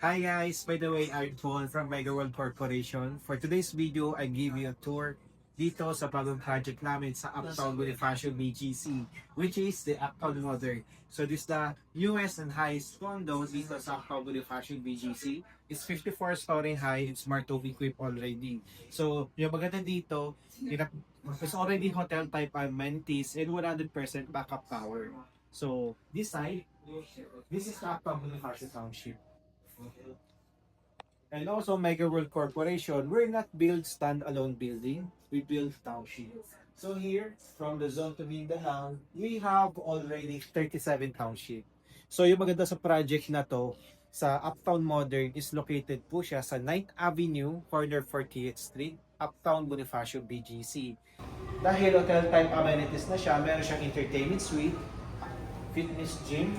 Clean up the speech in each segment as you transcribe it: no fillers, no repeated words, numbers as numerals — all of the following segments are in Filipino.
Hi guys, by the way, I'm Paul from Mega World Corporation. For today's video, I give you a tour dito sa bagong project namin sa Uptown Bonifacio BGC, which is the Uptown Modern. So this is the newest and highest condo dito sa Uptown Bonifacio BGC. It's 54-story high, it's smart home equipped already. So yung maganda dito, it's already hotel type amenities and 100% backup power. So this side, this is the Uptown Bonifacio Township. And also Mega World Corporation, we're not build standalone building, we build township. So here, from the zone to Mindanao, we have already 37 township. So yung maganda sa project na to, sa Uptown Modern is located po siya sa 9th Avenue, corner 40th Street, Uptown Bonifacio, BGC. Dahil hotel type amenities na siya, meron siyang entertainment suite, fitness gym,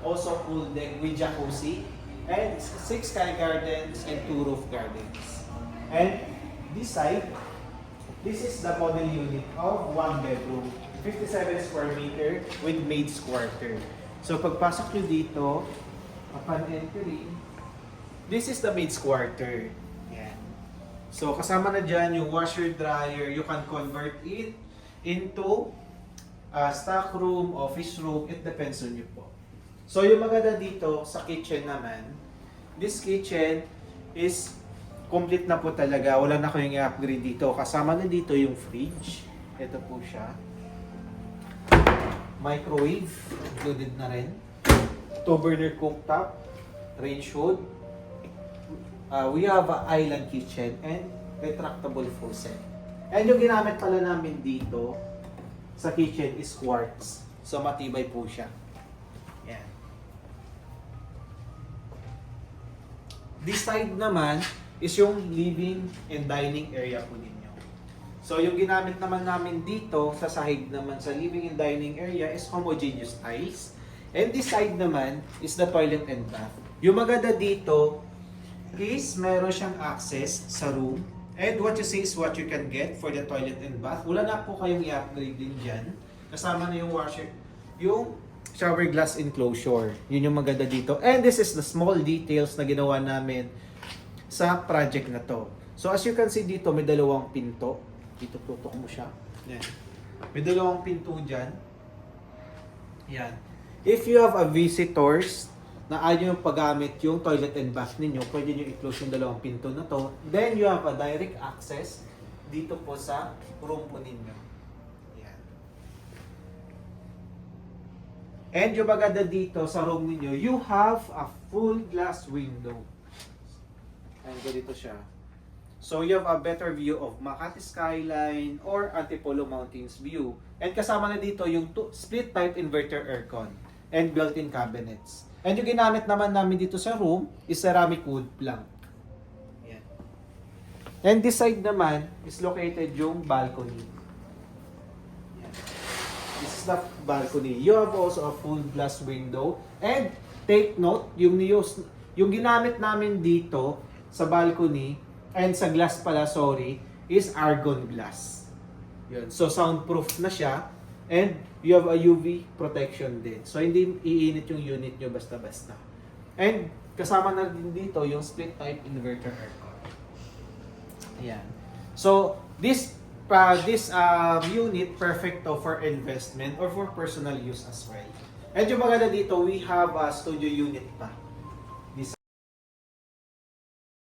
also pool deck with jacuzzi, and 6 sky gardens and 2 roof gardens. And this side, this is the model unit of 1 bedroom, 57 square meter with maid's quarter. So pagpasok nyo dito, upon entering, this is the maid's quarter. Yan. So kasama na dyan yung washer dryer, you can convert it into stock room, office room, it depends on you po. So yung maganda dito sa kitchen naman, this kitchen is complete na po talaga. Wala na kayong i-upgrade dito. Kasama na dito yung fridge. Ito po siya. Microwave, included na rin. 2-burner cooktop, range hood. We have an island kitchen and retractable faucet. And yung ginamit pala namin dito sa kitchen is quartz. So matibay po siya. Yan. This side naman is yung living and dining area po ninyo. So yung ginamit naman namin dito sa sahig naman sa living and dining area is homogeneous tiles. And this side naman is the toilet and bath. Yung maganda dito is meron siyang access sa room. And what you see is what you can get for the toilet and bath. Wala na po kayong i-upgrade din dyan. Kasama na yung washer, yung shower glass enclosure. Yun yung maganda dito. And this is the small details na ginawa namin sa project na to. So as you can see dito, may dalawang pinto. Dito tutok mo siya. Yan. May dalawang pinto dyan. Yan. If you have a visitors na ayaw yung paggamit yung toilet and bath ninyo, pwede nyo i-close yung dalawang pinto na to. Then you have a direct access dito po sa room po ninyo. And yung maganda dito sa room ninyo, you have a full glass window. And ganito siya. So you have a better view of Makati skyline or Antipolo Mountains view. And kasama na dito yung split type inverter aircon and built-in cabinets. And yung ginamit naman namin dito sa room is ceramic wood plank. Yan. And this side naman is located yung balcony. This is the balcony. You have also a full glass window. And take note, yung ginamit namin dito sa balcony and sa glass pala, sorry, is argon glass. Yun. So soundproof na siya and you have a UV protection din. So hindi iinit yung unit nyo basta-basta. And kasama na din dito yung split type inverter aircon. Ayan. So this unit perfect to for investment or for personal use as well. And yung maganda dito, we have a studio unit pa.